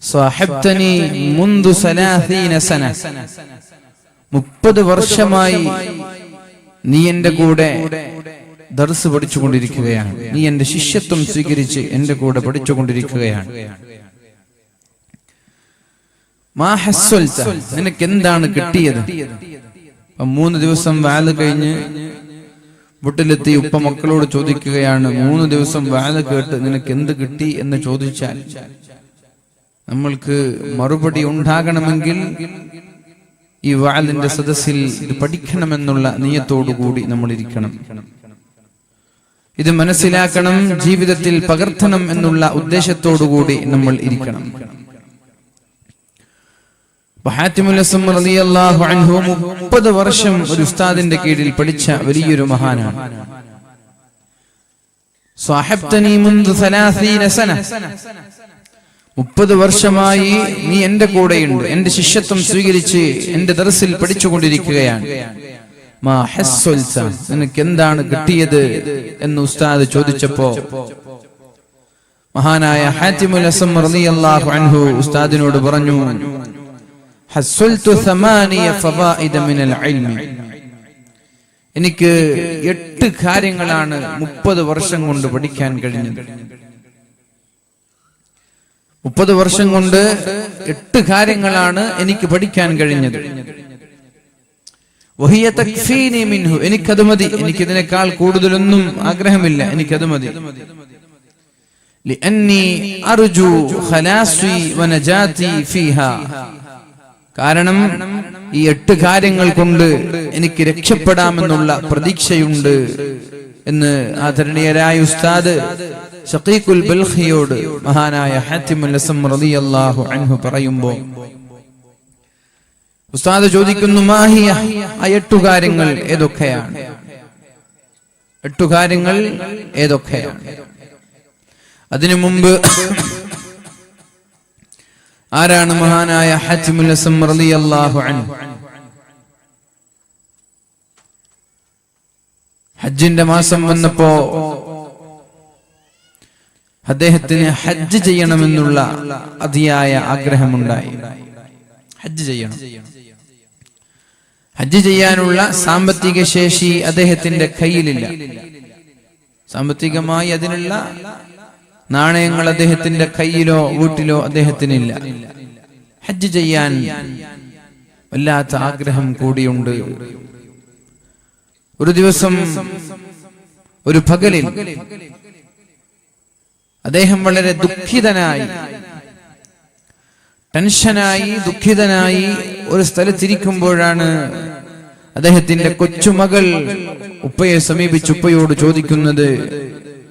സാഹിബ്തനി മുൻദു 30 സന, 30 വർഷമായി നീ എന്റെ കൂടെ ദർസ് പഠിച്ചുകൊണ്ടിരിക്കുകയാണ്, നീ എന്റെ ശിഷ്യത്വം സ്വീകരിച്ച് എന്റെ കൂടെ പഠിച്ചുകൊണ്ടിരിക്കുകയാണ്. മാ ഹസ്സൽത, നിനക്ക് എന്താണ് കിട്ടിയത്? 3 ദിവസം വാല് കഴിഞ്ഞ് വീട്ടിലെത്തി ഉപ്പ മക്കളോട് ചോദിക്കുകയാണ്, 3 ദിവസം വാല് കേട്ട് നിനക്ക് എന്ത് കിട്ടി എന്ന് ചോദിച്ചാൽ നമ്മൾക്ക് മറുപടി ഉണ്ടാകണമെങ്കിൽ ഈ വാലിന്റെ സദസ്സിൽ ഇത് പഠിക്കണമെന്നുള്ള നിയത്തോടുകൂടി നമ്മൾ ഇരിക്കണം. ഇത് മനസ്സിലാക്കണം, ജീവിതത്തിൽ പകർത്തണം എന്നുള്ള ഉദ്ദേശത്തോടുകൂടി നമ്മൾ ഇരിക്കണം. ഹാത്തിമുൽ അസ്സം റളിയല്ലാഹു അൻഹു 30 വർഷം ഒരു ഉസ്താദിന്റെ കീഴിൽ പഠിച്ച വലിയൊരു മഹാനാണ്. സാഹിബ്തനി മുൻദു 30 സന, 30 വർഷമായി നീ എന്റെ കൂടെയുണ്ട്, എന്റെ ശിഷ്യത്വം സ്വീകരിച്ച് എന്റെ ദർസിൽ പഠിച്ചുകൊണ്ടിരിക്കുകയാണ്. മാ ഹസ്സൽത, നിനക്ക് എന്താണ് കിട്ടിയത് എന്ന് ഉസ്താദ് ചോദിച്ചപ്പോ മഹാനായ ഹാത്തിമുൽ അസ്സം റളിയല്ലാഹു അൻഹു ഉസ്താദിനോട് പറഞ്ഞു, ഹസ്സൽതു 8 ഫവായിദ മിനൽ ഇൽമി, എനിക്ക് 8 കാര്യങ്ങളാണ് 30 വർഷം കൊണ്ട് പഠിക്കാൻ കഴിഞ്ഞത്. 30 വർഷം കൊണ്ട് 8 കാര്യങ്ങളാണ് എനിക്ക് പഠിക്കാൻ കഴിഞ്ഞത്. വഹിയ തക്ഫീനി മിൻഹു, എനിക്കത് മതി, എനിക്കിതിനേക്കാൾ കൂടുതലൊന്നും ആഗ്രഹമില്ല, എനിക്കത് മതി. ലിഅന്നി അർജു ഖലാസി വനജാതി ഫീഹാ, കാരണം ഈ 8 കാര്യങ്ങൾ കൊണ്ട് എനിക്ക് രക്ഷപ്പെടാമെന്നുള്ള പ്രതീക്ഷയുണ്ട് എന്ന് ആദരണീയരായ ഉസ്താദ് ശഖീഖുൽ ബൽഖിയോട് മഹാനായ ഹാത്തിമുൽ അസ്സം റളിയല്ലാഹു അൻഹു പറയുമ്പോൾ ഉസ്താദ് ചോദിക്കുന്നു, മാഹിയ, ആ 8 കാര്യങ്ങൾ ഏതൊക്കെയാണ്? 8 കാര്യങ്ങൾ ഏതൊക്കെയാണ്? അതിനു മുമ്പ് ആരാണ് മഹാനായ ഹാത്തിമുൽ അസ്സം റളിയല്ലാഹു അൻഹു? ഹജ്ജിന്റെ മാസം വന്നപ്പോ അദ്ദേഹത്തിന് ഹജ്ജ് ചെയ്യണമെന്നുള്ള അതിയായ ആഗ്രഹമുണ്ടായി. ഹജ്ജ് ചെയ്യണം. ഹജ്ജ് ചെയ്യാനുള്ള സാമ്പത്തിക ശേഷി അദ്ദേഹത്തിന്റെ കയ്യിലില്ല. സാമ്പത്തികമായി അതിനുള്ള നാണയങ്ങൾ അദ്ദേഹത്തിന്റെ കയ്യിലോ വീട്ടിലോ അദ്ദേഹത്തിനില്ല. ഹജ്ജ് ചെയ്യാൻ വല്ലാത്ത ആഗ്രഹം കൂടിയുണ്ട്. ഒരു ദിവസം ഒരു പകലിൽ അദ്ദേഹം വളരെ ദുഃഖിതനായി, ടെൻഷനായി, ദുഃഖിതനായി ഒരു സ്ഥലത്തിരിക്കുമ്പോഴാണ് അദ്ദേഹത്തിന്റെ കൊച്ചുമകൾ ഉപ്പയെ സമീപിച്ച് ഉപ്പയോട് ചോദിക്കുന്നത്,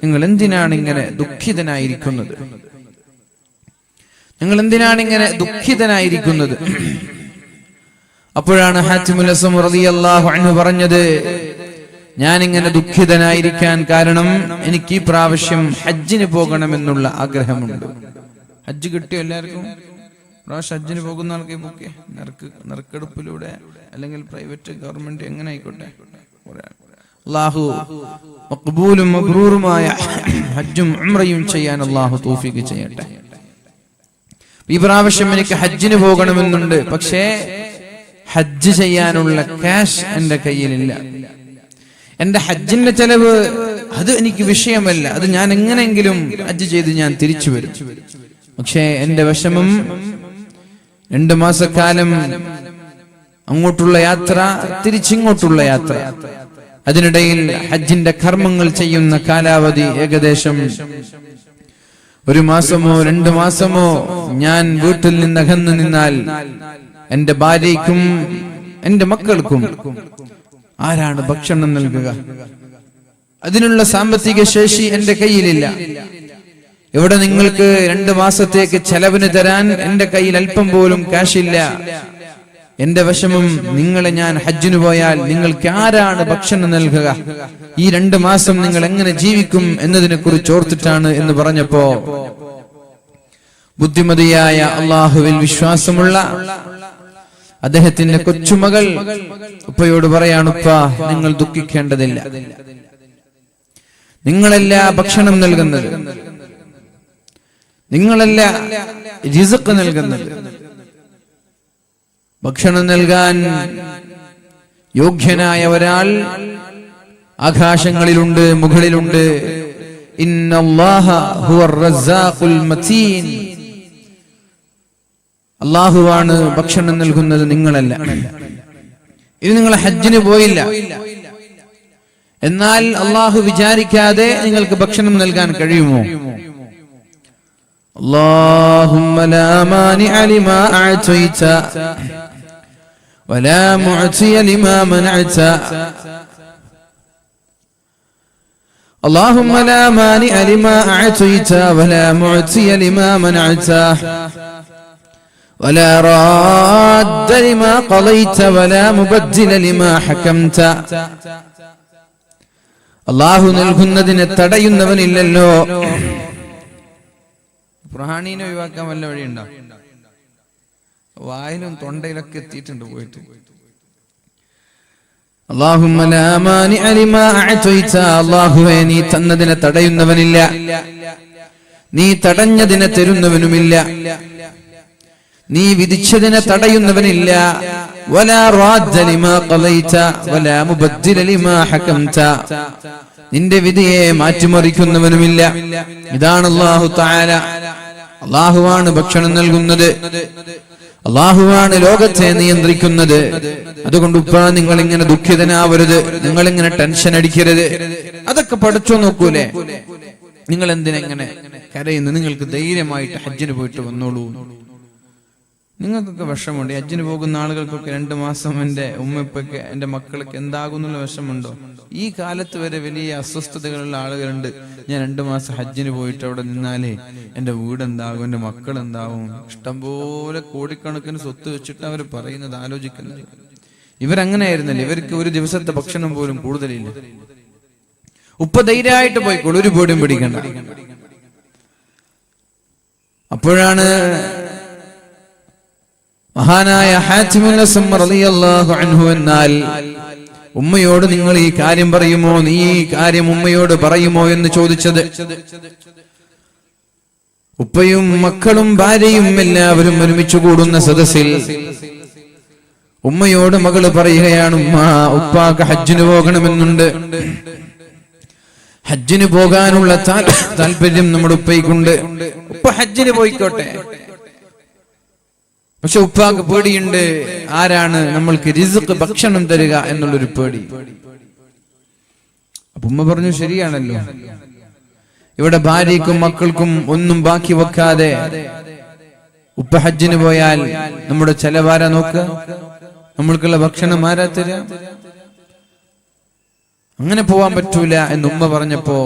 നിങ്ങൾ എന്തിനാണ് ഇങ്ങനെ ദുഃഖിതനായിരിക്കുന്നത്? നിങ്ങൾ എന്തിനാണ് ഇങ്ങനെ ദുഃഖിതനായിരിക്കുന്നത്? അപ്പോഴാണ് ഹാത്തിമുൽ അസ്സം റളിയല്ലാഹു അൻഹു പറഞ്ഞത്, ഞാൻ ഇങ്ങനെ ദുഃഖിതനായിരിക്കാൻ കാരണം എനിക്ക് ഈ പ്രാവശ്യം ഹജ്ജിന് പോകണമെന്നുള്ള ആഗ്രഹമുണ്ട്. ഹജ്ജ് കിട്ടിയോ എല്ലാവർക്കും? പ്രാവശ്യം ഹജ്ജിന് പോകുന്ന ആൾക്കേ പോക്കെ, നറുക്കെടുപ്പിലൂടെ അല്ലെങ്കിൽ പ്രൈവറ്റ് ഗവൺമെന്റ് എങ്ങനെ ആയിക്കോട്ടെ, അല്ലാഹു മഖ്ബൂലും മബ്റൂറുമായ ഹജ്ജും ഉംറയും ചെയ്യാൻ അല്ലാഹു തൗഫീഖ് ചെയ്യട്ടെ. ഈ പ്രാവശ്യം എനിക്ക് ഹജ്ജിന് പോകണമെന്നുണ്ട്, പക്ഷേ ഹജ്ജ് ചെയ്യാനുള്ള ക്യാഷ് എന്റെ കയ്യിലില്ല. എന്റെ ഹജ്ജിന്റെ ചെലവ് അത് എനിക്ക് വിഷയമല്ല, അത് ഞാൻ എങ്ങനെയെങ്കിലും ഹജ്ജ് ചെയ്ത് ഞാൻ തിരിച്ചു വരും. പക്ഷേ എന്റെ വിഷമം 2 മാസക്കാലം അങ്ങോട്ടുള്ള യാത്ര, തിരിച്ചിങ്ങോട്ടുള്ള യാത്ര, അതിനിടയിൽ ഹജ്ജിന്റെ കർമ്മങ്ങൾ ചെയ്യുന്ന കാലാവധി ഏകദേശം 1 മാസമോ 2 മാസമോ ഞാൻ വീട്ടിൽ നിന്ന് അകന്നു നിന്നാൽ എന്റെ ഭാര്യയ്ക്കും എന്റെ മക്കൾക്കും ആരാണ് ഭക്ഷണം നൽകുക? അതിനുള്ള സാമ്പത്തിക ശേഷി എന്റെ കയ്യിലില്ല. ഇവിടെ നിങ്ങൾക്ക് 2 മാസത്തേക്ക് ചെലവിന് തരാൻ എന്റെ കയ്യിൽ അല്പം പോലും കാശില്ല. എന്റെ വിഷമം, നിങ്ങളെ ഞാൻ ഹജ്ജിന് പോയാൽ നിങ്ങൾക്ക് ആരാണ് ഭക്ഷണം നൽകുക? ഈ 2 മാസം നിങ്ങൾ എങ്ങനെ ജീവിക്കും എന്നതിനെ കുറിച്ച് ഓർത്തിട്ടാണ് എന്ന് പറഞ്ഞപ്പോ ബുദ്ധിമതിയായ അള്ളാഹുവിൽ വിശ്വാസമുള്ള അദ്ദേഹത്തിന്റെ കൊച്ചുമകൾ ഉപ്പയോട് പറയാണ്, ഉപ്പ, നിങ്ങൾ ദുഃഖിക്കേണ്ടതില്ല, നിങ്ങളല്ല ഭക്ഷണം നൽകുന്നത്, നിങ്ങളല്ല റിസ്ക് നൽകുന്നത്. ഭക്ഷണം നൽകാൻ യോഗ്യനായ ഒരാൾ ആകാശങ്ങളിലുണ്ട്, മുകളിലുണ്ട്. ഇന്നല്ലാഹ ഹുവർ റസ്സാഖുൽ മതീൻ. അല്ലാഹുവാണ് ഭക്ഷണം നൽകുന്നത്, നിങ്ങളല്ല. ഇത് നിങ്ങൾ ഹജ്ജിന് പോയില്ല, എന്നാൽ അല്ലാഹു വിചാരിക്കാതെ നിങ്ങൾക്ക് ഭക്ഷണം നൽകാൻ കഴിയുമോ? اللهم لا مانع لما أعطيت ولا معطي لما منعت اللهم لا مانع لما أعطيت ولا معطي لما منعت ولا راد لما قضيت ولا مبدل لما حكمت. അല്ലാഹു നൽകുന്നതിനെ തടയുന്നവനില്ലല്ലോ. ഖുർആനീനെ ഒഴിവാക്കാൻ വല്ല വഴിയുണ്ടോ? വായിലും തൊണ്ടയിലൊക്കെ എത്തിയിട്ടുണ്ട് പോയിട്ട്. അല്ലാഹുമ്മ ലാ മാനിഅ ലിമാ അഅതൈത. അല്ലാഹുവേ, നീ തന്നതിനെ തടയുന്നവനില്ല, നീ തടഞ്ഞതിനെ തരുന്നവനുമില്ല, നീ വിധിച്ചതിനെ തടയുന്നവനില്ല. വലാ റാദ്ദ ലിമാ ഖളൈത വലാ മുബദ്ദില ലിമാ ഹകംത. നിന്റെ വിധിയെ മാറ്റിമറിക്കുന്നവനുമില്ല. ഇതാണ് അല്ലാഹു തആല. അല്ലാഹുവാണ് ഭക്ഷണം നൽകുന്നത്, അല്ലാഹുവാണ് ലോകത്തെ നിയന്ത്രിക്കുന്നത്. അതുകൊണ്ട് നിങ്ങൾ ഇങ്ങനെ ദുഃഖിതനാവരുത്, നിങ്ങൾ ഇങ്ങനെ ടെൻഷൻ അടിക്കരുത്. അതൊക്കെ പഠിച്ചു നോക്കൂലേ? നിങ്ങൾ എന്തിനെങ്ങനെ കരയുന്നു? നിങ്ങൾക്ക് ധൈര്യമായിട്ട് ഹജ്ജിന് പോയിട്ട് വന്നോളൂ. നിങ്ങൾക്കൊക്കെ വിഷമുണ്ട്. ഹജ്ജിന് പോകുന്ന ആളുകൾക്കൊക്കെ 2 മാസം എൻ്റെ ഉമ്മപ്പൊക്കെ എൻ്റെ മക്കൾക്ക് എന്താകുന്നുള്ള വിഷമുണ്ടോ? ഈ കാലത്ത് വരെ വലിയ അസ്വസ്ഥതകളുള്ള ആളുകളുണ്ട്. ഞാൻ 2 മാസം ഹജ്ജിന് പോയിട്ട് അവിടെ നിന്നാലേ എൻ്റെ വീട് എന്താകും, എൻ്റെ മക്കൾ എന്താവും? ഇഷ്ടംപോലെ കോടിക്കണക്കിന് സ്വത്ത് വെച്ചിട്ട് അവർ പറയുന്നത് ആലോചിക്കുന്നത്. ഇവരങ്ങനെയായിരുന്നല്ലേ? ഇവർക്ക് ഒരു ദിവസത്തെ ഭക്ഷണം പോലും കൂടുതലില്ല. ഉപ്പ ധൈര്യമായിട്ട് പോയിക്കോളൂ, ഒരു പേടിയും പിടിക്കണ്ട. അപ്പോഴാണ് മഹാനായ ഹാത്തിമുൽ അസ്സം റളിയല്ലാഹു അൻഹു എന്നാൽ ഉമ്മയോട് നിങ്ങൾ ഈ കാര്യം പറയുമോ, നീ ഈ കാര്യം ഉമ്മയോട് പറയുമോ എന്ന് ചോദിച്ചത്. ഉപ്പയും മക്കളും ഭാര്യയും എല്ലാവരും ഒരുമിച്ച് കൂടുന്ന സദസ്സിൽ ഉമ്മയോട് മകള് പറയുകയാണ്, ഉമ്മ, ഉപ്പാക്ക് ഹജ്ജിന് പോകണമെന്നുണ്ട്. ഹജ്ജിന് പോകാനുള്ള താല്പര്യം നമ്മുടെ ഉപ്പയ്ക്കുണ്ട്. ഉപ്പ ഹജ്ജിന് പോയിക്കോട്ടെ, പക്ഷെ ഉപ്പാക്ക് പേടിയുണ്ട്. ആരാണ് നമ്മൾക്ക് റിസ്ക് ഭക്ഷണം തരിക എന്നുള്ളൊരു പേടി. അപ്പൊ ഉമ്മ പറഞ്ഞു, ശരിയാണല്ലോ, ഇവിടെ ഭാര്യയ്ക്കും മക്കൾക്കും ഒന്നും ബാക്കി വെക്കാതെ ഉപ്പ ഹജ്ജിന് പോയാൽ നമ്മുടെ ചെലവാര നോക്കുക, നമ്മൾക്കുള്ള ഭക്ഷണം ആരാ തരിക? അങ്ങനെ പോവാൻ പറ്റൂല എന്ന് ഉമ്മ പറഞ്ഞപ്പോ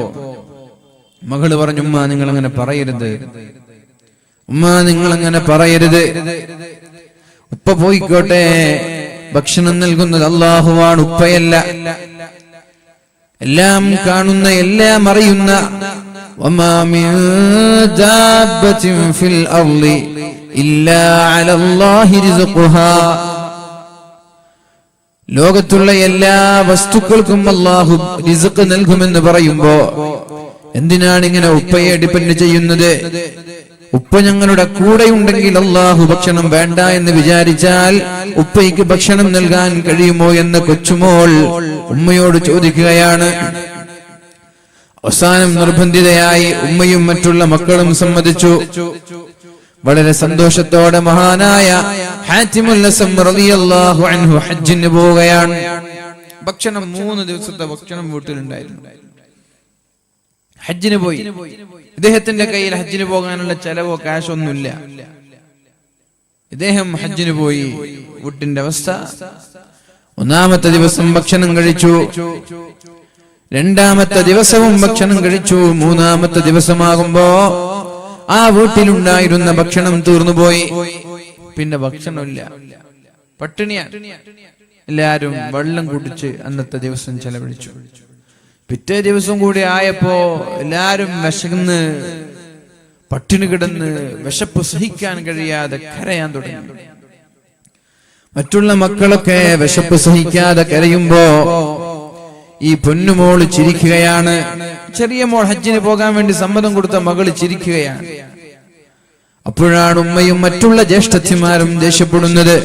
മകള് പറഞ്ഞു, ഉമ്മ നിങ്ങൾ അങ്ങനെ പറയരുത്, ഉമ്മ നിങ്ങൾ അങ്ങനെ പറയരുത്. ഉപ്പ പോയിക്കോട്ടെ, ഭക്ഷണം നൽകുന്നത് അല്ലാഹുവാണ്, ഉപ്പയല്ല. എല്ലാം കാണുന്ന, എല്ലാം അറിയുന്ന, വമാ മിൻ ദാബത്തിൻ ഫിൽ അർളി ഇല്ലാ അലല്ലാഹി റിസ്ഖുഹാ. ലോകത്തുള്ള എല്ലാ വസ്തുക്കൾക്കും അല്ലാഹു റിസ്ക് നൽകുമെന്ന് പറയുമ്പോ എന്തിനാണ് ഇങ്ങനെ ഉപ്പയെ ഡിപെൻഡ് ചെയ്യുന്നത്? ഉപ്പ ഞങ്ങളുടെ കൂടെ ഉണ്ടെങ്കിൽ അല്ലാഹു ഭക്ഷണം വേണ്ട എന്ന് വിചാരിച്ചാൽ ഉപ്പയ്ക്ക് ഭക്ഷണം നൽകാൻ കഴിയുമോ എന്ന് കൊച്ചുമോൾ ഉമ്മയോട് ചോദിക്കുകയാണ്. അവസാനം നിർബന്ധിതയായി ഉമ്മയും മറ്റുള്ള മക്കളും സമ്മതിച്ചു. വളരെ സന്തോഷത്തോടെ മഹാനായ ഹാത്തിമുൽ അസ്സം റളിയല്ലാഹു അൻഹു ഹജ്ജിന് പോവുകയാണ്. ഭക്ഷണം 3 ദിവസത്തെ ഭക്ഷണം വീട്ടിലുണ്ടായിരുന്നു. ഹജ്ജിന് പോയി. ഇദ്ദേഹത്തിന്റെ കയ്യിൽ ഹജ്ജിന് പോകാനുള്ള ചെലവോ കാശോ ഒന്നുമില്ല. ഇദ്ദേഹം ഹജ്ജിന് പോയി. വീട്ടിന്റെ അവസ്ഥ, 1-ാമത്തെ ദിവസം ഭക്ഷണം കഴിച്ചു, 2-ാമത്തെ ദിവസവും ഭക്ഷണം കഴിച്ചു, 3-ാമത്തെ ദിവസമാകുമ്പോ ആ വീട്ടിലുണ്ടായിരുന്ന ഭക്ഷണം തീർന്നുപോയി. പിന്നെ ഭക്ഷണമില്ല, പട്ടിണിയാണ്. എല്ലാരും വെള്ളം കുടിച്ച് അന്നത്തെ ദിവസം ചെലവഴിച്ചു. പിറ്റേ ദിവസം കൂടി ആയപ്പോ എല്ലാരും വിശന്ന് പട്ടിണി കിടന്ന് വിശപ്പ് സഹിക്കാൻ കഴിയാതെ കരയാൻ തുടങ്ങി. മറ്റുള്ള മക്കളൊക്കെ വിശപ്പ് സഹിക്കാതെ കരയുമ്പോ ഈ പൊന്നുമോള് ചിരിക്കുകയാണ്. ചെറിയ മോൾ ഹജ്ജിന് പോകാൻ വേണ്ടി സമ്മതം കൊടുത്ത മകള് ചിരിക്കുകയാണ്. അപ്പോഴാണ് ഉമ്മയും മറ്റുള്ള ജ്യേഷ്ഠത്തിമാരും ദേഷ്യപ്പെടുന്നത്.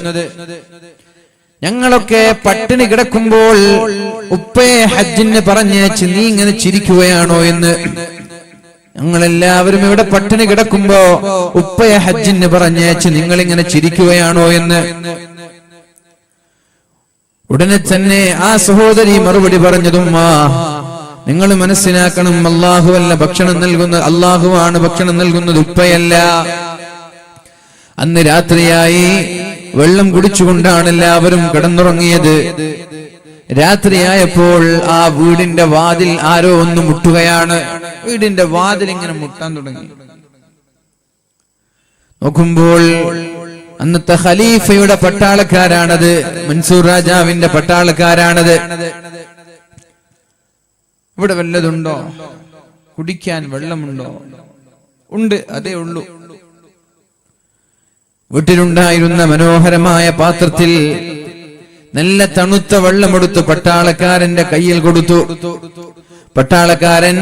ഞങ്ങളൊക്കെ പട്ടിണി കിടക്കുമ്പോൾ ഉപ്പയെ ഹജ്ജിന് പറഞ്ഞേച്ച് നീ ഇങ്ങനെ ചിരിക്കുകയാണോ എന്ന്. ഞങ്ങളെല്ലാവരും ഇവിടെ പട്ടിണി കിടക്കുമ്പോ ഉപ്പയെ ഹജ്ജിന് പറഞ്ഞേച്ച് നിങ്ങൾ ഇങ്ങനെ ചിരിക്കുകയാണോ എന്ന്. ഉടനെ തന്നെ ആ സഹോദരി മറുപടി പറഞ്ഞതും, നിങ്ങൾ മനസ്സിലാക്കണം, അല്ലാഹുവല്ല ഭക്ഷണം നൽകുന്നത്, അല്ലാഹുവാണ് ഭക്ഷണം നൽകുന്നത്, ഉപ്പയല്ല. അന്ന് രാത്രിയായി, വെള്ളം കുടിച്ചുകൊണ്ടാണ് എല്ലാവരും കിടന്നുറങ്ങിയത്. രാത്രിയായപ്പോൾ ആ വീടിന്റെ വാതിൽ ആരോ ഒന്ന് മുട്ടുകയാണ്. വീടിന്റെ വാതിൽ ഇങ്ങനെ മുട്ടാൻ തുടങ്ങി. നോക്കുമ്പോൾ അന്നത്തെ ഖലീഫയുടെ പട്ടാളക്കാരാണത്, മൻസൂർ രാജാവിന്റെ പട്ടാളക്കാരാണത്. ഇവിടെ വല്ലതുണ്ടോ? കുടിക്കാൻ വെള്ളമുണ്ടോ? ഉണ്ട്, അതേ ഉള്ളൂ. വീട്ടിലുണ്ടായിരുന്ന മനോഹരമായ പാത്രത്തിൽ നല്ല തണുത്ത വെള്ളമെടുത്ത് പട്ടാളക്കാരന്റെ കയ്യിൽ കൊടുത്തു. പട്ടാളക്കാരൻ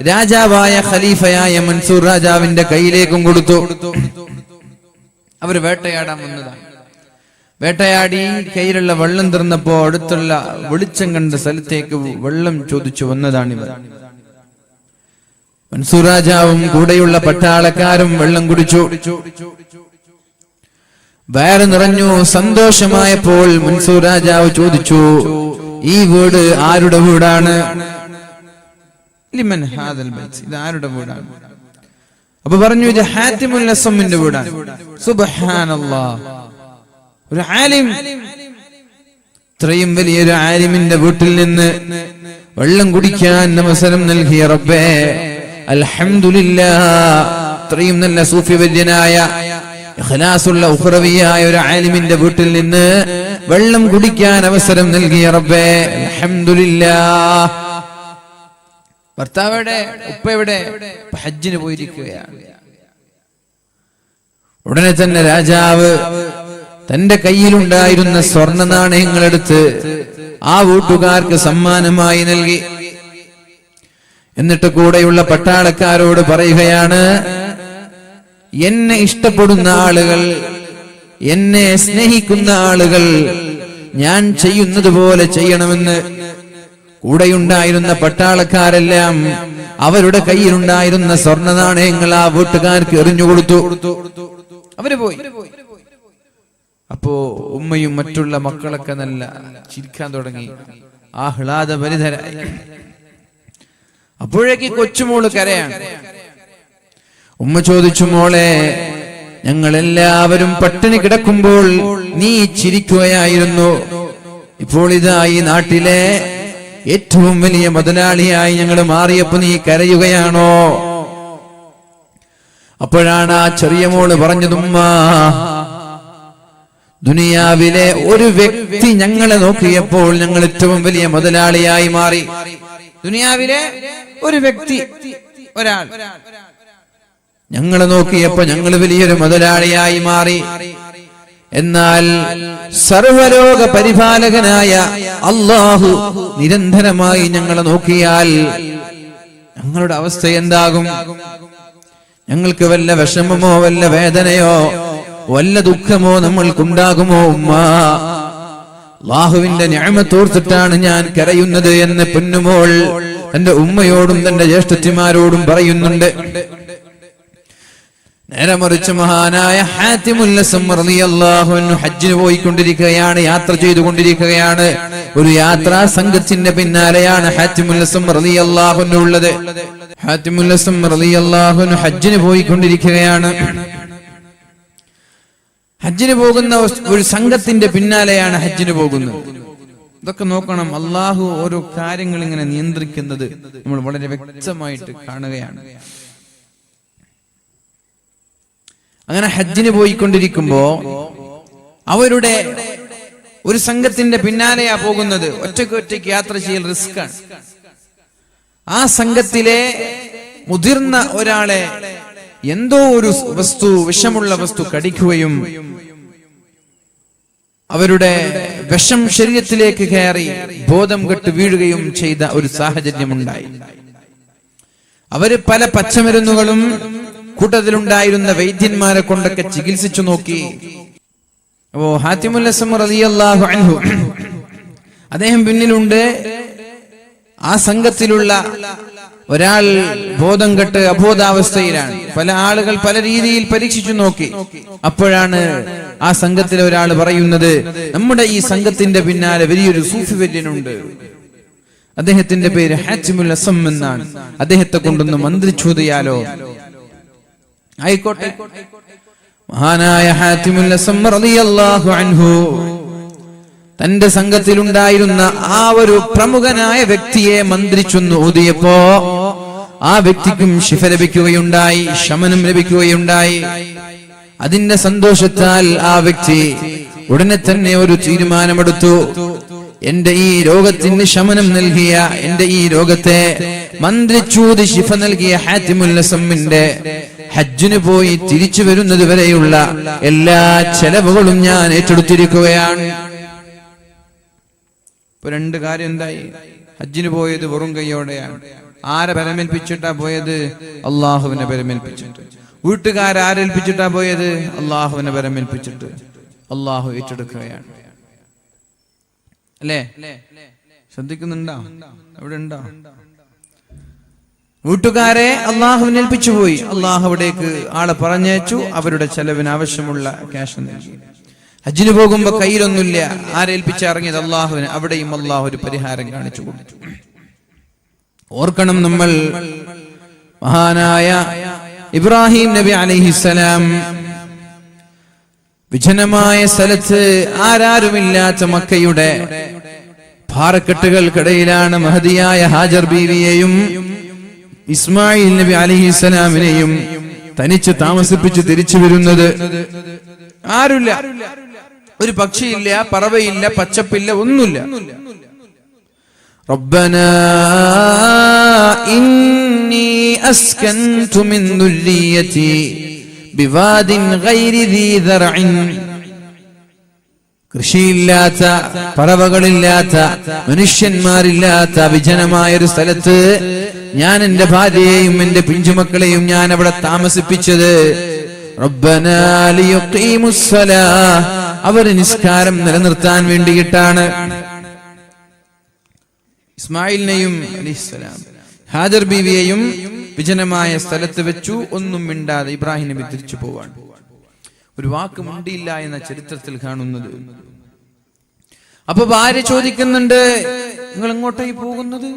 രാജാവായ ഖലീഫയായ മൻസൂർ രാജാവിന്റെ കയ്യിലേക്കും കൊടുത്തു. അവര് വേട്ടയാടാൻ വന്നതാണ്. വേട്ടയാടി കയ്യിലുള്ള വെള്ളം തീർന്നപ്പോ അടുത്തുള്ള വെളിച്ചം കണ്ട സ്ഥലത്തേക്ക് വെള്ളം ചോദിച്ചു വന്നതാണിവർ. മൻസൂർ രാജാവും കൂടെയുള്ള പട്ടാളക്കാരും വെള്ളം കുടിച്ചു. വയറ് നിറഞ്ഞു. സന്തോഷമായപ്പോൾ മൻസൂർ രാജാവ് ചോദിച്ചു, ഈ വീട് ആരുടെ വീടാണ്? ലിമൻ ഹാദൽ ബൈത്ത്, ഇത് ആരുടെ വീടാണ്? അപ്പൊ പറഞ്ഞു, ഇത് ഹാത്തിമുൽ അസ്വമിന്റെ വീടാണ്. സുബ്ഹാനല്ലാഹ്, ഒരു ആലിം, ഇത്രയും വലിയൊരു ആലിമിന്റെ വീട്ടിൽ നിന്ന് വെള്ളം കുടിക്കാൻ അവസരം നൽകിയ റബ്ബേ, അൽഹംദുലില്ലാഹ്. ഇത്രയും നല്ല സൂഫി വര്യനായ ഇഖ്ലാസുള്ള ഉഖ്റവിയായ ഒരു ആലിമിന്റെ വീട്ടിൽ നിന്ന് വെള്ളം കുടിക്കാൻ അവസരം നൽകിയ റബ്ബേ, അൽഹംദുലില്ലാഹ്. ഭർത്താവിടെ, ഉപ്പയുടെ ഹജ്ജിന് പോയിരിക്കുകയാണ്. ഉടനെ തന്നെ രാജാവ് തന്റെ കയ്യിലുണ്ടായിരുന്ന സ്വർണ്ണ നാണയങ്ങളെടുത്ത് ആ വീട്ടുകാർക്ക് സമ്മാനമായി നൽകി. എന്നിട്ട് കൂടെയുള്ള പട്ടാളക്കാരോട് പറയുകയാണ്, എന്നെ ഇഷ്ടപ്പെടുന്ന ആളുകൾ, എന്നെ സ്നേഹിക്കുന്ന ആളുകൾ ഞാൻ ചെയ്യുന്നത് പോലെ ചെയ്യണമെന്ന്. കൂടെയുണ്ടായിരുന്ന പട്ടാളക്കാരെല്ലാം അവരുടെ കയ്യിലുണ്ടായിരുന്ന സ്വർണ്ണ നാണയങ്ങൾ ആ വീട്ടുകാർക്ക് എറിഞ്ഞുകൊടുത്തു. അവര് പോയി. അപ്പോ ഉമ്മയും മറ്റുള്ള മക്കളൊക്കെ നല്ല ചിരിക്കാൻ തുടങ്ങി, ആഹ്ലാദഭരിതരായി. അപ്പോഴേക്ക് കൊച്ചുമോള് കരയാണ്. ഉമ്മ ചോദിച്ചു, മോളെ, ഞങ്ങൾ എല്ലാവരും പട്ടിണി കിടക്കുമ്പോൾ നീ ചിരിക്കുകയായിരുന്നു. ഇപ്പോൾ ഇതാ ഈ നാട്ടിലെ ഏറ്റവും വലിയ മുതലാളിയായി ഞങ്ങൾ മാറിയപ്പോ നീ കരയുകയാണോ? അപ്പോഴാണ് ആ ചെറിയ മോള് പറഞ്ഞതുമ്മ, ദുനിയാവിലെ ഒരു വ്യക്തി ഞങ്ങളെ നോക്കിയപ്പോൾ ഞങ്ങൾ ഏറ്റവും വലിയ മുതലാളിയായി മാറി. ദുനിയാവിലെ ഒരു വ്യക്തി, ഒരാൾ ഞങ്ങളെ നോക്കിയപ്പോ ഞങ്ങൾ വലിയൊരു മുതലാളിയായി മാറി. എന്നാൽ സർവലോക പരിപാലകനായ അല്ലാഹു നിരന്തരമായി ഞങ്ങളെ നോക്കിയാൽ ഞങ്ങളുടെ അവസ്ഥ എന്താകും? ഞങ്ങൾക്ക് വല്ല വിഷമമോ വല്ല വേദനയോ വല്ല ദുഃഖമോ നമ്മൾക്കുണ്ടാകുമോ? ഉമ്മ, അല്ലാഹുവിന്റെ നിഅമത്തോർത്തിട്ടാണ് ഞാൻ കരയുന്നത് എന്ന് പൊന്നുമോൾ തന്റെ ഉമ്മയോടും തന്റെ ജ്യേഷ്ഠത്തിമാരോടും പറയുന്നുണ്ട്. നേരെ മറിച്ച് മഹാനായ ഹാത്തിമുൽ അസ്വം റളിയല്ലാഹു അൻഹു ഹജ്ജിന് പോയിക്കൊണ്ടിരിക്കുകയാണ്, യാത്ര ചെയ്തുകൊണ്ടിരിക്കുകയാണ്. ഒരു യാത്രാ സംഘത്തിന്റെ പിന്നാലെയാണ് ഹാത്തിമുൽ അസ്വം റളിയല്ലാഹു അൻഹു ഉള്ളത്. ഹാത്തിമുൽ അസ്വം റളിയല്ലാഹു അൻഹു ഹജ്ജിന് പോയിക്കൊണ്ടിരിക്കുകയാണ്. ഹജ്ജിന് പോകുന്ന ഒരു സംഘത്തിന്റെ പിന്നാലെയാണ് ഹജ്ജിന് പോകുന്നത്. ഇതൊക്കെ നോക്കണം, അള്ളാഹു ഓരോ കാര്യങ്ങൾ ഇങ്ങനെ നിയന്ത്രിക്കുന്നത് നമ്മൾ വളരെ വ്യക്തമായിട്ട് കാണുകയാണ്. അങ്ങനെ ഹജ്ജിന് പോയിക്കൊണ്ടിരിക്കുമ്പോ അവരുടെ ഒരു സംഘത്തിന്റെ പിന്നാലെയാ പോകുന്നത്. ഒറ്റയ്ക്ക് യാത്ര ചെയ്യൽ റിസ്ക് ആണ്. ആ സംഘത്തിലെ മുതിർന്ന ഒരാളെ എന്തോ ഒരു വസ്തു, വിഷമുള്ള വസ്തു കടിക്കുകയും അവരുടെ വിഷം ശരീരത്തിലേക്ക് കയറി ബോധം കെട്ട് വീഴുകയും ചെയ്ത ഒരു സാഹചര്യമുണ്ടായി. അവര് പല പച്ചമരുന്നുകളും കൂട്ടത്തിലുണ്ടായിരുന്ന വൈദ്യന്മാരെ കൊണ്ടൊക്കെ ചികിത്സിച്ചു നോക്കി. അപ്പോ ഹാത്തിമുൽ അസ്സം റളിയല്ലാഹു അൻഹു അദ്ദേഹം പിന്നിലുണ്ട്. ആ സംഘത്തിലുള്ള ഒരാൾ ബോധം കെട്ട് അബോധാവസ്ഥയിലാണ്. പല ആളുകൾ പല രീതിയിൽ പരീക്ഷിച്ചു നോക്കി. അപ്പോഴാണ് ആ സംഘത്തിലെ ഒരാൾ പറയുന്നത്, നമ്മുടെ ഈ സംഘത്തിന്റെ പിന്നാലെ വലിയൊരു സൂഫി വര്യനുണ്ട്, അദ്ദേഹത്തിന്റെ പേര് ഹാത്തിമുൽ അസ്സം എന്നാണ്, അദ്ദേഹത്തെ കൊണ്ടൊന്ന് മന്ത്രിച്ചോദിയാലോ. ആയിക്കോട്ടെ. മഹാനായ ഹാത്തിമുൽ അസ്സം റളിയല്ലാഹു അൻഹു തന്റെ സംഘത്തിലുണ്ടായിരുന്ന ആ ഒരു പ്രമുഖനായ വ്യക്തിയെ മന്ത്രിച്ചൊന്ന് ഊതിയപ്പോ ആ വ്യക്തിക്കും ശിഫ ലഭിക്കുകയുണ്ടായി, ശമനം ലഭിക്കുകയുണ്ടായി. അതിന്റെ സന്തോഷത്താൽ ആ വ്യക്തി ഉടനെ തന്നെ ഒരു തീരുമാനമെടുത്തു. എന്റെ ഈ രോഗത്തിന് ശമനം നൽകിയ, എന്റെ ഈ രോഗത്തെ മന്ത്രിച്ചൂതി ശിഫ നൽകിയ ഹാത്തിമുൽ അസ്സമിന്റെ ഹജ്ജിന് പോയി തിരിച്ചു വരുന്നത് വരെയുള്ള എല്ലാ ചെലവുകളും ഞാൻ ഏറ്റെടുത്തിരിക്കുകയാണ്. ഇപ്പൊ രണ്ട് കാര്യം എന്തായി? ഹജ്ജിന് പോയത് വെറും കൈയോടെയാണ്. ആരെ പരമേൽപ്പിച്ചിട്ടാ പോയത്? അള്ളാഹുവിനെ പരമേൽപ്പിച്ചിട്ട്. വീട്ടുകാരേൽപ്പിച്ചിട്ടാ പോയത്? അള്ളാഹുവിനെ പരമേൽപ്പിച്ചിട്ട്. അള്ളാഹു ഏറ്റെടുക്കുകയാണ്. അല്ലേ? ശ്രദ്ധിക്കുന്നുണ്ടോ? അവിടെ ഉണ്ടോ? വീട്ടുകാരെ അള്ളാഹുവിനെ ഏൽപ്പിച്ചു പോയി. അള്ളാഹു അവിടേക്ക് ആളെ പറഞ്ഞയച്ചു. അവരുടെ ചെലവിന് ആവശ്യമുള്ള ക്യാഷ് നൽകി. ഹജ്ജിന് പോകുമ്പോ കയ്യിലൊന്നുമില്ല, ആരേൽപ്പിച്ചിറങ്ങിയത്? അള്ളാഹുവിന്. അവിടെയും അള്ളാഹു ഒരു പരിഹാരം കാണിച്ചു കൊടുത്തു. ഓർക്കണം, നമ്മൾ മഹാനായ ഇബ്രാഹിം നബി അലൈഹിസ്സലാം വിജനമായ സ്ഥലത്ത് ആരാരുമില്ലാത്ത മക്കയുടെ പാറക്കെട്ടുകൾക്കിടയിലാണ് മഹദിയായ ഹാജർ ബീവിയെയും ഇസ്മായിൽ നബി അലൈഹിസ്സലാമിനെയും തനിച്ച് താമസിപ്പിച്ച് തിരിച്ചു വരുന്നത്. ആരുമില്ല, ഒരു പക്ഷിയില്ല, പറവയില്ല, പച്ചപ്പില്ല, ഒന്നുമില്ല. ربنا إني أسكنت من ذريتي بواد غير ذي ذرع. കൃഷിയില്ലാത്ത, പറവകളില്ലാത്ത, മനുഷ്യന്മാരില്ലാത്ത വിജനമായ ഒരു സ്ഥലത്ത് ഞാൻ എന്റെ ഭാര്യയെയും എന്റെ പിഞ്ചുമക്കളെയും ഞാൻ അവിടെ താമസിപ്പിച്ചത് റബ്ബനാ ലിയുഖീമുസ്സലാഹ്, അവർ നിസ്കാരം നിലനിർത്താൻ വേണ്ടിയിട്ടാണ്. ഇസ്മായിലിനെയും അലൈഹിസ്സലാം ഹാജർ ബീവിയെയും വിജനമായ സ്ഥലത്ത് വെച്ചു. ഒന്നും മിണ്ടാതെ ഇബ്രാഹിം നബി തിരിച്ചു പോവാൻ. ഒരു വാക്ക് മിണ്ടിയില്ല എന്ന ചരിത്രത്തിൽ കാണുന്നത്. അപ്പൊ ഭാര്യ ചോദിക്കുന്നുണ്ട്, നിങ്ങൾ എങ്ങോട്ടായി പോകുന്നത്?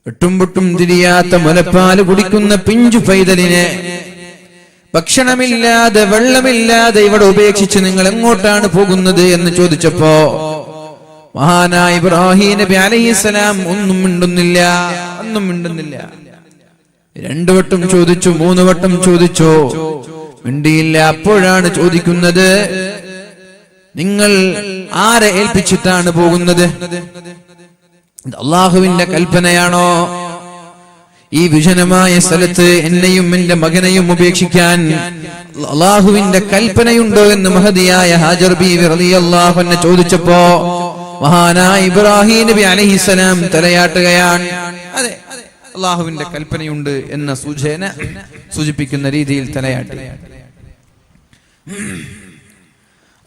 എട്ടും പൊട്ടും തിരിയാത്ത മുലപ്പാല് കുടിക്കുന്ന പിഞ്ചു പൈതലിനെ ഭക്ഷണമില്ലാതെ വെള്ളമില്ലാതെ ഇവിടെ ഉപേക്ഷിച്ച് നിങ്ങൾ എങ്ങോട്ടാണ് പോകുന്നത് എന്ന് ചോദിച്ചപ്പോ മഹാനായ ഇബ്രാഹിം നബി അലൈഹിസ്സലാം ഒന്നും മിണ്ടുന്നില്ല, ഒന്നും മിണ്ടുന്നില്ല. 2 വട്ടം ചോദിച്ചു, 3 വട്ടം ചോദിച്ചു, മിണ്ടിയില്ല. അപ്പോഴാണ് ചോദിക്കുന്നത്, നിങ്ങൾ ആരെ ഏൽപ്പിച്ചിട്ടാണ് പോകുന്നത്? അള്ളാഹുവിന്റെ കൽപ്പനയാണോ ഈ വിജനമായ സ്ഥലത്ത് എന്നെയും എന്റെ മകനെയും ഉപേക്ഷിക്കാൻ അള്ളാഹുവിന്റെ കൽപ്പനയുണ്ടോ എന്ന് മഹദിയായ ഹാജർ ബീവി റളിയല്ലാഹു അൻഹ ചോദിച്ചപ്പോ മഹാനായ ഇബ്രാഹിം നബി അലൈഹിസ്സലാം തലയാട്ടുകയാണ്. അതെ, അള്ളാഹുവിന്റെ കൽപ്പനയുണ്ട് എന്ന സൂചിപ്പിക്കുന്ന രീതിയിൽ തലയാട്ടി.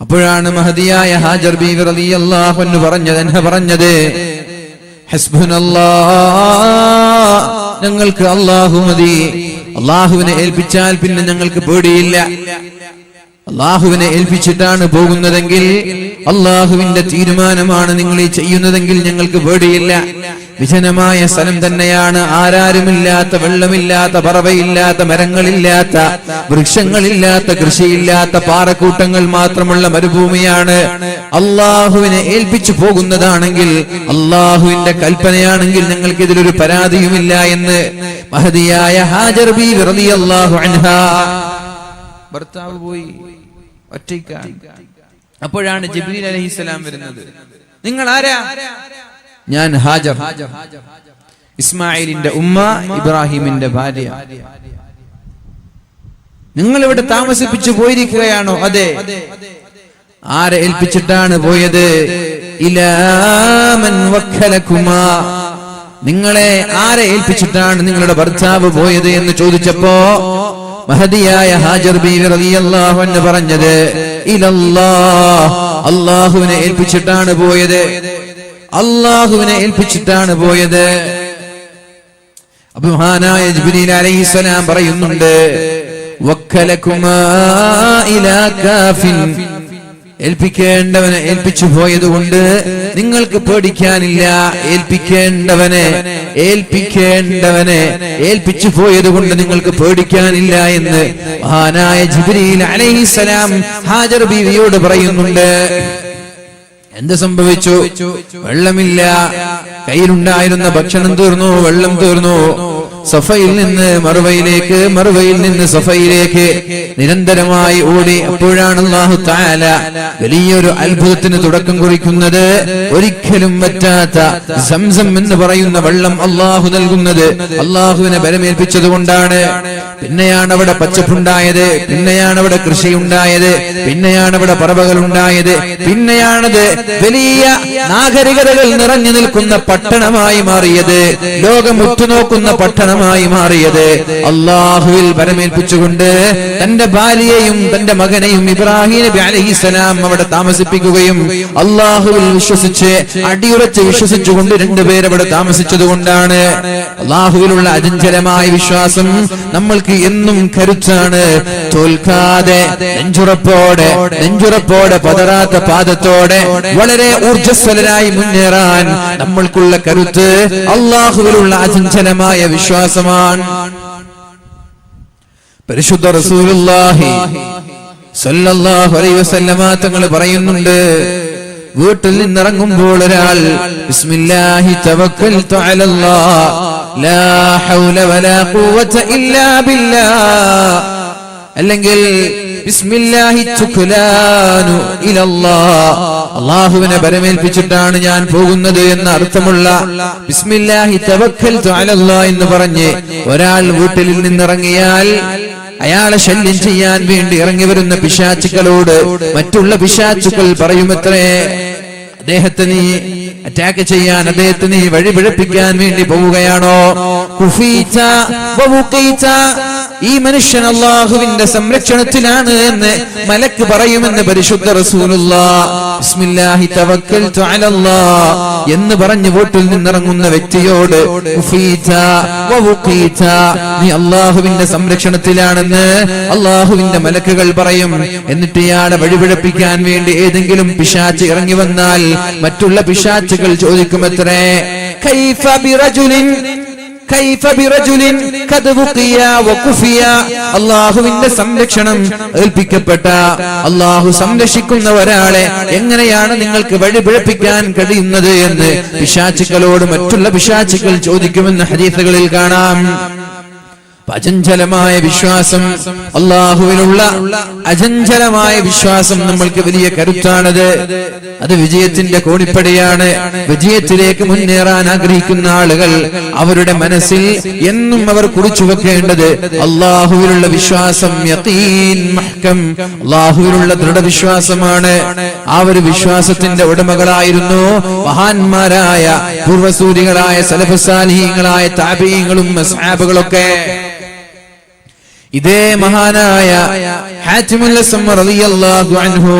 അപ്പോഴാണ് മഹദിയായ ഹാജർ ബീവി റളിയല്ലാഹു അൻഹ പറഞ്ഞത് ഹസ്ബുനല്ലാഹ്, ഞങ്ങൾക്ക് അല്ലാഹു മതി. അള്ളാഹുവിനെ ഏൽപ്പിച്ചാൽ പിന്നെ ഞങ്ങൾക്ക് പേടിയില്ല. അള്ളാഹുവിനെ ഏൽപ്പിച്ചിട്ടാണ് പോകുന്നതെങ്കിൽ, അള്ളാഹുവിന്റെ തീരുമാനമാണ് നിങ്ങൾ ഈ ചെയ്യുന്നതെങ്കിൽ ഞങ്ങൾക്ക് പേടിയില്ല. വിജനമായ സ്ഥലം തന്നെയാണ്, ആരാരുമില്ലാത്ത, വെള്ളമില്ലാത്ത, പറവയില്ലാത്ത, മരങ്ങളില്ലാത്ത, വൃക്ഷങ്ങളില്ലാത്ത, കൃഷിയില്ലാത്ത, പാറക്കൂട്ടങ്ങൾ മാത്രമുള്ള മരുഭൂമിയാണ്. അള്ളാഹുവിനെ ഏൽപ്പിച്ചു പോകുന്നതാണെങ്കിൽ, അള്ളാഹുവിന്റെ കൽപ്പനയാണെങ്കിൽ ഞങ്ങൾക്ക് ഇതിലൊരു പരാതിയുമില്ല എന്ന് മഹദിയായ ഹാജർ ബീവി റളിയല്ലാഹു അൻഹാ. ഭർത്താവ് പോയി, ഒറ്റയ്ക്കാണ്. അപ്പോഴാണ് ജിബ്രീൽ അലൈഹിസ്സലാം വരുന്നത്. നിങ്ങൾ ആരാ? ഞാൻ ഹാജർ, ഇസ്മായിലിന്റെ ഉമ്മ, ഇബ്രാഹിമിന്റെ ഭാര്യ. നിങ്ങൾ ഇവിടെ താമസിപ്പിച്ചു പോയിരിക്കുകയാണോ? അതെ. ആരെ ഏൽപ്പിച്ചിട്ടാണ് പോയത്? ഇലാ മൻ വക്കലകുമാ, നിങ്ങളെ ആരെ ഏൽപ്പിച്ചിട്ടാണ് നിങ്ങളുടെ ഭർത്താവ് പോയത് എന്ന് ചോദിച്ചപ്പോ മഹദിയായ ഹാജർ ബീവി റളിയല്ലാഹു അൻഹ പറഞ്ഞത് ഇലല്ലാഹ്, അല്ലാഹുവിനെ ഏൽപ്പിച്ചിട്ടാണ് പോയത്, അല്ലാഹുവിനെ ഏൽപ്പിച്ചിട്ടാണ് പോയത്. അപ്പോൾ മഹാനായ ജിബ്രീൽ അലൈഹിസ്സലാം പറയുന്നുണ്ട് വക്കലകുമാ ഇലാ കാഫിൻ, ഏൽപ്പിക്കേണ്ടവനെ ഏൽപ്പിച്ചു പോയത് കൊണ്ട് നിങ്ങൾക്ക് പേടിക്കാനില്ല, ഏൽപ്പിക്കേണ്ടവനെ ഏൽപ്പിച്ചു പോയത് കൊണ്ട് നിങ്ങൾക്ക് പേടിക്കാനില്ല എന്ന് മഹാനായ ജിബ്രീൽ അലൈഹിസ്സലാം ഹാജർ ബീവിയോട് പറയുന്നുണ്ട്. എന്ത് സംഭവിച്ചു? വെള്ളമില്ല, കയ്യിലുണ്ടായിരുന്ന ഭക്ഷണം തീർന്നു, വെള്ളം തീർന്നു. സഫയിൽ നിന്ന് മറുവയിലേക്ക്, മറുവയിൽ നിന്ന് സഫയിലേക്ക് നിരന്തരമായി ഓടി. അപ്പോഴാണ് അല്ലാഹു തആല വലിയൊരു അത്ഭുതത്തിന് തുടക്കം കുറിക്കുന്നത്. ഒരിക്കലും പറ്റാത്ത സംസം എന്ന് പറയുന്ന വെള്ളം അല്ലാഹു നൽകുന്നത് അല്ലാഹുവിനെ ബലമേൽപ്പിച്ചത് കൊണ്ടാണ്. പിന്നെയാണ് അവിടെ പച്ചപ്പുണ്ടായത്, പിന്നെയാണ് അവിടെ കൃഷിയുണ്ടായത്, പിന്നെയാണ് അവിടെ പറവകൾ ഉണ്ടായത്, പിന്നെയാണത് വലിയ നാഗരികതകൾ നിറഞ്ഞു നിൽക്കുന്ന പട്ടണമായി മാറിയത്, ലോകം ഉറ്റുനോക്കുന്ന പട്ടണമായി മാറിയത്. അല്ലാഹുവിൽ ബലമേൽപ്പിച്ചുകൊണ്ട് തന്റെ ഭാര്യയെയും തന്റെ മകനെയും ഇബ്രാഹിം നബി അലൈഹിസ്സലാം അവിടെ താമസിപ്പിക്കുകയും അല്ലാഹുവിൽ വിശ്വസിച്ച് അടിയുറച്ച് വിശ്വസിച്ചുകൊണ്ട് രണ്ടുപേർ അവിടെ താമസിച്ചത് കൊണ്ടാണ്. അല്ലാഹുവിലുള്ള അചഞ്ചലമായ വിശ്വാസം നമ്മൾക്ക് എന്നും കരുത്താണ്. തോൽക്കാതെ നെഞ്ചുറപ്പോടെ പതറാത്ത പാദത്തോടെ വളരെ ഊർജ്ജസ്വലരായി മുന്നേറാൻ നമ്മൾക്കുള്ള കരുത്ത് അല്ലാഹുവിലുള്ള അചഞ്ചലമായ വിശ്വാസമാണ്. പരിശുദ്ധ റസൂലുള്ളാഹി സ്വല്ലല്ലാഹു അലൈഹി വസല്ലമ തങ്ങൾ പറയുന്നുണ്ട്, വീട്ടിൽ നിന്നിറങ്ങുമ്പോൾ ഒരാൾ ബിസ്മില്ലാഹി തവക്കൽതു അലല്ലാഹ് ലാ ഹൗല വലാ ഖുവത ഇല്ലാ ബില്ലാഹ്, അല്ലെങ്കിൽ ബിസ്മില്ലാഹി തുക്ലാനു ഇലല്ലാഹ്, അല്ലാഹുവിനെ ബലമേൽപ്പിച്ചിട്ടാണ് ഞാൻ പോകുന്നത് എന്ന അർത്ഥമുള്ള ബിസ്മില്ലാഹി തവക്കൽതു അലല്ലാഹ് എന്ന് പറഞ്ഞ് ഒരാൾ വീട്ടിൽ നിന്നിറങ്ങിയാൽ അയാളെ ശല്യം ചെയ്യാൻ വേണ്ടി ഇറങ്ങി വരുന്ന പിശാചുക്കളോട് മറ്റുള്ള പിശാചുക്കൾ പറയുമത്രേ, അദ്ദേഹത്തെ നീ അറ്റാക്ക് ചെയ്യാൻ, അദ്ദേഹത്തെ നീ വഴിപിഴപ്പിക്കാൻ വേണ്ടി പോവുകയാണോ? കുഫീത വവുഖീത, ഈ മനുഷ്യൻ അല്ലാഹുവിന്റെ സംരക്ഷണത്തിലാണ് എന്ന് മലക്ക് പറയുമെന്ന് പരിശുദ്ധ റസൂലുള്ളാഹ്. ബിസ്മില്ലാഹി തവക്കൽതു അലല്ലാഹ് എന്ന് പറഞ്ഞു വീട്ടിൽ നിന്നിറങ്ങുന്ന വ്യക്തിയോട് കുഫീത വവുഖീത, നീ അല്ലാഹുവിന്റെ സംരക്ഷണത്തിലാണെന്ന് അല്ലാഹുവിന്റെ മലക്കുകൾ പറയും. എന്നിട്ട് ഇയാളെ വഴിപിഴപ്പിക്കാൻ വേണ്ടി ഏതെങ്കിലും പിശാച് ഇറങ്ങി വന്നാൽ മറ്റുള്ള പിശാചുകൾ ചോദിക്കുമത്രേ, കൈഫ ബിറജുലിൻ ഖദ് വുഖിയ വകുഫിയ, അല്ലാഹുവിന്റെ സംരക്ഷണം ഏൽപ്പിക്കപ്പെട്ട, അല്ലാഹു സംരക്ഷിക്കുന്ന ഒരാളെ എങ്ങനെയാണ് നിങ്ങൾക്ക് വഴിപിഴപ്പിക്കാൻ കഴിയുന്നത് എന്ന് പിശാചുക്കളോട് മറ്റുള്ള പിശാചുക്കൾ ചോദിക്കുമെന്ന് ഹദീസുകളിൽ കാണാം. അചഞ്ചലമായ വിശ്വാസം, അല്ലാഹുവിലുള്ള അചഞ്ചലമായ വിശ്വാസം നമ്മൾക്ക് വലിയ കരുത്താണത്. അത് വിജയത്തിന്റെ കോണിപ്പടിയാണ്. വിജയത്തിലേക്ക് മുന്നേറാൻ ആഗ്രഹിക്കുന്ന ആളുകൾ അവരുടെ മനസ്സിൽ എന്നും അവർ കുറിച്ചു വെക്കേണ്ടത് അല്ലാഹുവിലുള്ള വിശ്വാസം, യഖീൻ മഹ്കം, അല്ലാഹുവിലുള്ള ദൃഢവിശ്വാസമാണ്. ആ ഒരു വിശ്വാസത്തിന്റെ ഉടമകളായിരുന്നു മഹാന്മാരായ പൂർവസൂരികളായ സലഫ് സാലിഹീങ്ങളായ താബീങ്ങളും അസ്ഹാബുകളൊക്കെ. ഇതേ മഹാനായ ഹാത്തിമുൽ അസ്മ റളിയല്ലാഹു അൻഹു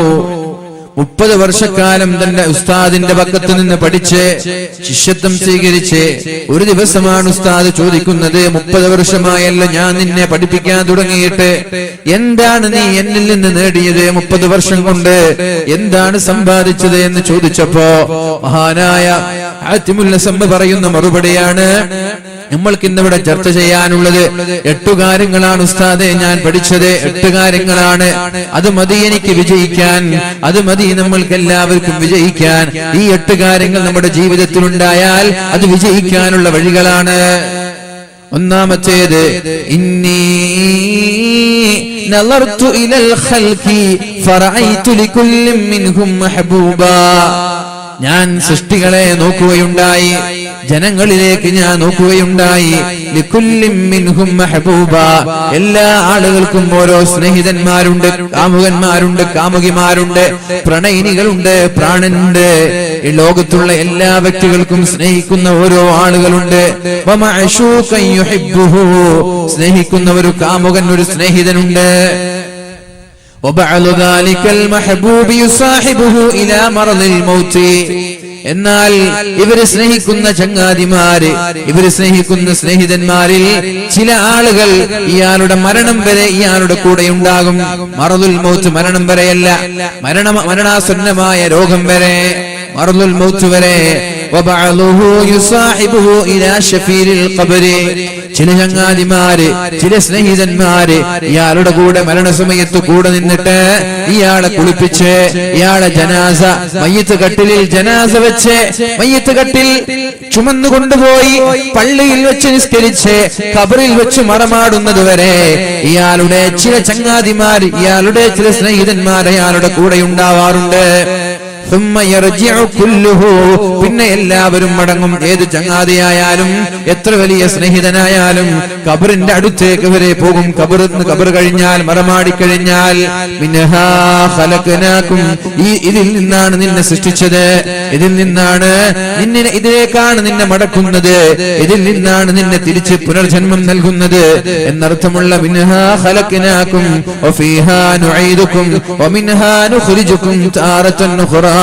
30 വർഷക്കാലം തന്റെ ഉസ്താദിന്റെ പക്കത്ത് നിന്ന് പഠിച്ച് ശിഷ്യത്വം സ്വീകരിച്ച് ഒരു ദിവസമാണ് ഉസ്താദ് ചോദിക്കുന്നത്, 30 വർഷമായല്ലോ ഞാൻ നിന്നെ പഠിപ്പിക്കാൻ തുടങ്ങിയിട്ട്, എന്താണ് നീ എന്നിൽ നിന്ന് നേടിയത് 30 വർഷം കൊണ്ട്, എന്താണ് സമ്പാദിച്ചത് എന്ന് ചോദിച്ചപ്പോ മഹാനായ ഹാത്തിമുൽ അസ്മ പറയുന്ന മറുപടിയാണ്, നമ്മൾക്ക് ഇന്നിവിടെ ചർച്ച ചെയ്യാനുള്ളത് 8 കാര്യങ്ങളാണ് ഉസ്താദെ ഞാൻ പഠിച്ചത്, 8 കാര്യങ്ങളാണ്. അത് മതി എനിക്ക് വിജയിക്കാൻ, അത് മതി നമ്മൾക്ക് എല്ലാവർക്കും വിജയിക്കാൻ. ഈ 8 കാര്യങ്ങൾ നമ്മുടെ ജീവിതത്തിൽ ഉണ്ടായാൽ അത് വിജയിക്കാനുള്ള വഴികളാണ്. ഒന്നാമത്തേത്, ഇന്നി നളർതു ഇലൽ ഖൽഖി ഫറഅയ്തു ലികുല്ലി മിൻഹും മഹബൂബ, ഞാൻ സൃഷ്ടികളെ നോക്കുകയുണ്ടായി, ജനങ്ങളിലേക്ക് ഞാൻ നോക്കുകയുണ്ടായി. ലികുല്ലിൻ മിൻഹും മഹബൂബ, എല്ലാ ആളുകൾക്കും ഓരോ സ്നേഹിതന്മാരുണ്ട്, കാമുകന്മാരുണ്ട്, കാമുകിമാരുണ്ട്, പ്രണയിനികളുണ്ട്, പ്രാണനുണ്ട്. ഈ ലോകത്തുള്ള എല്ലാ വ്യക്തികൾക്കും സ്നേഹിക്കുന്ന ഓരോ ആളുകളുണ്ട്. വമഅശൂകൻ യുഹിബ്ബുഹു, സ്നേഹിക്കുന്ന ഒരു കാമുകൻ, ഒരു സ്നേഹിതനുണ്ട്. വബഅലു ദാലികൽ മഹബൂബി യുസാഹിബുഹു ഇലാ മറദിൽ മൗതി, എന്നാൽ ഇവര് സ്നേഹിക്കുന്ന ചങ്ങാതിമാര്, ഇവര് സ്നേഹിക്കുന്ന സ്നേഹിതന്മാരിൽ ചില ആളുകൾ ഇയാളുടെ മരണം വരെ ഇയാളുടെ കൂടെ ഉണ്ടാകും. മറദുൽ മൗത്ത്, മരണം വരെയല്ല, മരണാസന്നമായ രോഗം വരെ, മറദുൽ മൗത്ത് വരെ. വബഅലുഹു യുസാഹിബുഹു ഇലാ ശഫീരിൽ ഖബരി, ചില ചങ്ങാതിമാര്, ചില സ്നേഹിതന്മാര് ഇയാളുടെ കൂടെ മരണസമയത്ത് കൂടെ നിന്നിട്ട് ഇയാളെ കുളിപ്പിച്ച്, ഇയാളെ ജനാസ, മയ്യത്ത് കട്ടിലിൽ ജനാസ വെച്ച്, മയ്യത്ത് കട്ടിൽ ചുമന്നു കൊണ്ടുപോയി പള്ളിയിൽ വെച്ച് നിസ്കരിച്ച് ഖബറിൽ വെച്ച് മറമാടുന്നത് വരെ ഇയാളുടെ ചില ചങ്ങാതിമാർ, ഇയാളുടെ ചില സ്നേഹിതന്മാർ അയാളുടെ കൂടെ ഉണ്ടാവാറുണ്ട്. പിന്നെ എല്ലാവരും മടങ്ങും. ഏത് ചങ്ങാതിയായാലും എത്ര വലിയ സ്നേഹിതനായാലും ഖബറിന്റെ അടുത്തേക്ക് വരെ പോകും. ഖബർ കഴിഞ്ഞാൽ, മറമാടിക്കഴിഞ്ഞാൽ, മിൻഹാ ഖലഖനാകും, ഇതിൽ നിന്നാണ് നിന്നെ സൃഷ്ടിച്ചത്, ഇതിൽ നിന്നാണ് ഇതിലേക്കാണ് നിന്നെ മടക്കുന്നത്, ഇതിൽ നിന്നാണ് നിന്നെ തിരിച്ച് പുനർജന്മം നൽകുന്നത് എന്നർത്ഥമുള്ള മിൻഹാ ഖലഖനാകും വഫീഹാ നുഈദുകും വമിൻഹാ നുഖ്രിജുകും താറത്തൻ ഉഖ്റാ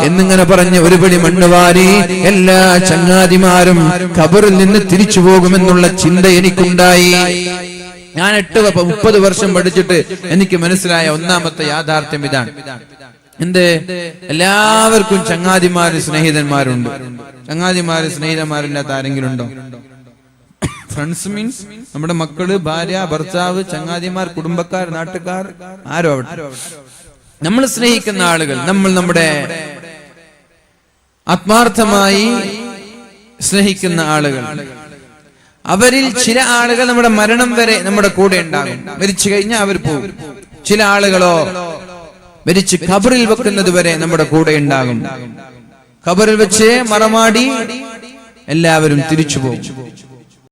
എന്നിങ്ങനെ പറഞ്ഞ് ഒരുപടി മണ്ണ് വാരി എല്ലാ ചങ്ങാതിമാരും ഖബറിൽ നിന്ന് തിരിച്ചു പോകുമെന്നുള്ള ചിന്ത എനിക്കുണ്ടായി. ഞാൻ 30 വർഷം പഠിച്ചിട്ട് എനിക്ക് മനസ്സിലായ ഒന്നാമത്തെ യാഥാർത്ഥ്യം ഇതാണ്. എന്ത്? എല്ലാവർക്കും ചങ്ങാതിമാര്, സ്നേഹിതന്മാരുണ്ട്. ചങ്ങാതിമാര്, സ്നേഹിതന്മാരില്ലാത്ത ആരെങ്കിലും ഉണ്ടോ? ഫ്രണ്ട്സ് മീൻസ് നമ്മുടെ മക്കള്, ഭാര്യ, ഭർത്താവ്, ചങ്ങാതിമാർ, കുടുംബക്കാർ, നാട്ടുകാർ, ആരോ ആവട്ടെ, നമ്മൾ സ്നേഹിക്കുന്ന ആളുകൾ, നമ്മൾ നമ്മുടെ ആത്മാർത്ഥമായി സ്നേഹിക്കുന്ന ആളുകൾ, അവരിൽ ചില ആളുകൾ നമ്മുടെ മരണം വരെ നമ്മുടെ കൂടെ ഉണ്ടാകും. മരിച്ചു കഴിഞ്ഞാൽ അവർ പോകും. ചില ആളുകളോ മരിച്ച് ഖബറിൽ വെക്കുന്നത് വരെ നമ്മുടെ കൂടെ ഉണ്ടാകും. ഖബറിൽ വെച്ച് മറമാടി എല്ലാവരും തിരിച്ചു പോകും.